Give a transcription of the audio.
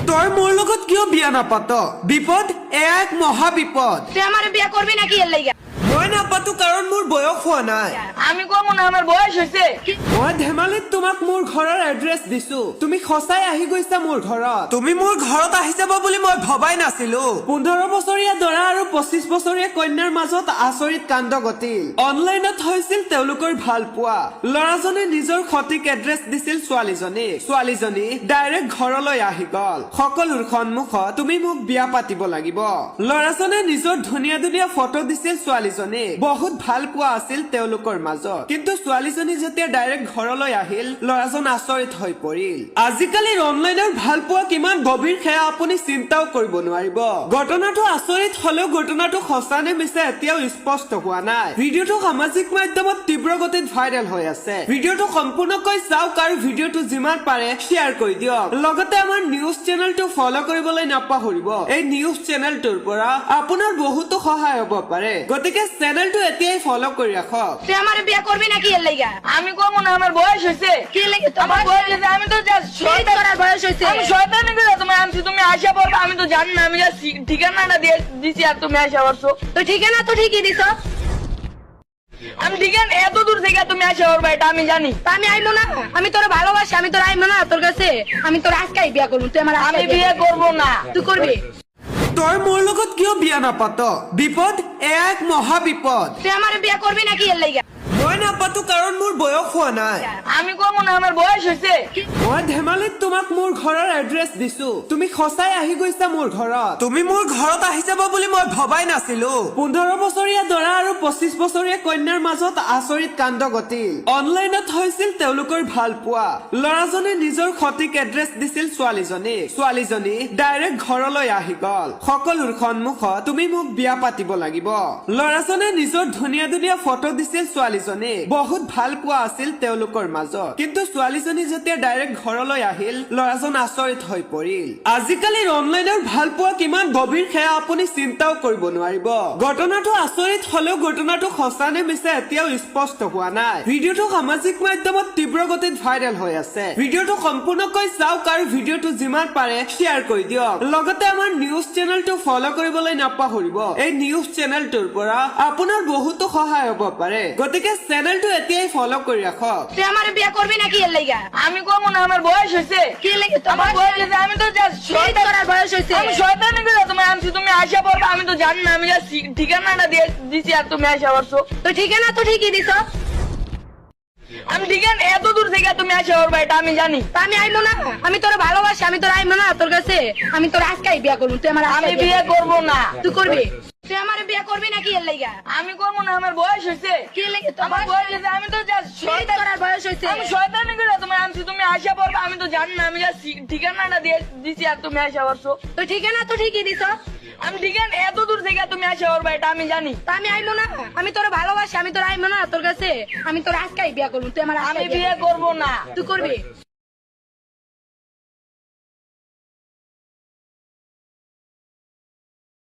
তই মোৰ লগত কিয় বিয়া নাপাত? বিপদ এয়া এক মহা বিপদ। তুই আমার বিয়া করবি নাকি এর লাইগা? মই নাপাতো কাৰণ মোৰ বয়স হোৱা নাই। আমি কমু না, আমার বয়স হইছে। মই ধেমালিত তোমাক মোৰ ঘৰৰ এড্ৰেছ দিছো, তুমি সঁচাই আহি গৈছা মোৰ ঘৰত। তুমি মোৰ ঘৰত আহি যাব বুলি মই ভবাই নাছিলো। 15 বছৰীয়া দৰা আৰু 25 বছৰীয়া কন্যাৰ মাজত আচৰিত কাণ্ড ঘটিল। অনলাইনত হৈছিল তেওঁলোকৰ ভাল পোৱা। ল'ৰাজনে নিজৰ সঠিক এড্ৰেছ দিছিল ছোৱালীজনী ডাইৰেক্ট ঘৰলৈ আহি গল। সকলোৰ সন্মুখত তুমি মোক বিয়া পাতিব লাগিব। ল'ৰাজনে নিজৰ ধুনীয়া ধুনীয়া ফটো দিছিল ছোৱালীজনী। বহুত ভাল পোৱা আছিল তেওঁলোকৰ মাজত, কিন্তু ছোৱালীজনী যেতিয়া ডাইৰেক্ট ঘৰলৈ আহিল, ল'ৰাজন আচৰিত হৈ পৰিল। আজিকালিৰ অনলাইনৰ ভাল পোৱা কিমান গভীৰ সেয়া আপুনি চিন্তাও কৰিব নোৱাৰিব। ঘটনাটো আচৰিত হলেও ঘটনাটো সঁচা নে মিছা এতিয়াও স্পষ্ট হোৱা নাই। ভিডিঅ'টো সামাজিক মাধ্যমত তীব্ৰ গতিত ভাইৰেল হৈ আছে। ভিডিঅ'টো সম্পূৰ্ণকৈ চাওক আৰু ভিডিঅ'টো যিমান পাৰে শ্বেয়াৰ কৰি দিয়ক। লগতে আমাৰ নিউজ চেনেলটো ফলো কৰিবলৈ নাপাহৰিব। এই নিউজ চেনেলটোৰ পৰা আপোনাৰ বহুতো সহায় হ'ব পাৰে, গতিকে চেনেলটো এতিয়াই ফলো কৰি ৰাখক। তুই আমার বিয়া করবি নাকি এর লাইগা? আমি কমু না, আমার বয়স হইছে। কি লাগি তো আমার বয়স হইছে? আমি তো জাস্ট শয়তান করার বয়স হইছে। আমি শয়তানি করে তোমার আনছি, তুমি আশা পড়বে আমি তো জানি না। আমি জাস্ট ঠিকানাটা দিয়ে দিছি আর তুমি আশা করছো। তো ঠিকানা তো ঠিকই দিছো। আমি ঠিকানা এত দূর থেকে তুমি আশা করবে এটা আমি জানি। তা আমি আইমো না, আমি তোর ভালোবাসি, আমি তোর আইমো না তোর কাছে। আমি তোর আজকেই বিয়া করব। তুই আমার আমি বিয়ে করব না। তুই করবি? তই মোৰ লগত কিয় বিয়া নাপাত? বিপদ এয়া এক মহা বিপদ। তুই আমার বিয়া করবি নাকি এর লাইগা? মই নাপাতো কাৰণ মোৰ বয়স হোৱা নাই। আমি কমু না, আমার বয়স হইছে। মই ধেমালিত তোমাক মোৰ ঘৰৰ এড্ৰেছ দিছো, তুমি সঁচাই আহি গৈছা মোৰ ঘৰত। তুমি মোৰ ঘৰত আহি যাব বুলি মই ভবাই নাছিলো। 15 বছৰীয়া দৰা আৰু 25 বছৰীয়া কন্যাৰ মাজত আচৰিত কাণ্ড ঘটিল। অনলাইনত হৈছিল তেওঁলোকৰ ভাল পোৱা। ল'ৰাজনে নিজৰ সঠিক এড্ৰেছ দিছিল ছোৱালীজনী ডাইৰেক্ট ঘৰলৈ আহি গল। সকলোৰ সন্মুখত তুমি মোক বিয়া পাতিব লাগিব। ল'ৰাজনে নিজৰ ধুনীয়া ধুনীয়া ফটো দিছিল ছোৱালীজনী। বহুত ভাল পোৱা আছিল তেওঁলোকৰ মাজত, কিন্তু ছোৱালীজনী যেতিয়া ডাইৰেক্ট ঘৰলৈ আহিল, ল'ৰাজন আচৰিত হৈ পৰিল। আজিকালিৰ অনলাইনৰ ভাল পোৱা কিমান গভীৰ সেয়া আপুনি চিন্তাও কৰিব নোৱাৰিব। ঘটনাটো আচৰিত হলেও ঘটনাটো সঁচা নে মিছা এতিয়াও স্পষ্ট হোৱা নাই। ভিডিঅ'টো সামাজিক মাধ্যমত তীব্ৰ গতিত ভাইৰেল হৈ আছে। ভিডিঅ'টো সম্পূৰ্ণকৈ চাওক আৰু ভিডিঅ'টো যিমান পাৰে শ্বেয়াৰ কৰি দিয়ক। লগতে আমাৰ নিউজ চেনেলটো ফলো কৰিবলৈ নাপাহৰিব। এই নিউজ চেনেলটোৰ পৰা আপোনাৰ বহুতো সহায় হ'ব পাৰে, গতিকে চেনেলটো এতিয়াই ফলো কৰি ৰাখক। তুই আমার বিয়া করবি নাকি এর লাইগা? আমি কমু না, আমার বয়স হইছে। কি লাগি তো আমার বয়স হইছে? আমি তো জাস্ট শয়তান করার বয়স হইছে। আমি শয়তানি করে তোমার আনছি, তুমি আশা পড়বে আমি তো জানি না। আমি জাস্ট ঠিকানাটা দিয়ে দিছি আর তুমি আশা করছো। তো ঠিকানা তো ঠিকই দিছো। আমি ঠিকানা এত দূর থেকে তুমি আশা করবে এটা আমি জানি। তা আমি আইমো না, আমি তোর ভালোবাসি, আমি তোর আইমো না তোর কাছে। আমি তোর আজকেই বিয়া করব। তুই আমার আমি বিয়ে করব না। তুই করবি? তুই আমার বিয়া করবি নাকি এর লাইগা? আমি করবো না, আমার বয়স হইছে। কি লাগি তো আমার বয়স হইছে? আমি তো জাস্ট শয়তান করার বয়স হইছে। আমি শয়তানি করে তোমার আনছি, তুমি আশা পড়বে আমি তো জানি না। আমি জাস্ট ঠিকানাটা দিয়ে দিছি আর তুমি আশা করছো। তো ঠিকানা তো ঠিকই দিছো। আমি ঠিকানা এত দূর থেকে তুমি আশা করবে এটা আমি জানি। তা আমি আইমো না, আমি তোর ভালোবাসি, আমি তোর আইমো না তোর কাছে। আমি তোর আজকেই বিয়া করব। তুই আমার আমি বিয়ে করব না। তুই করবি?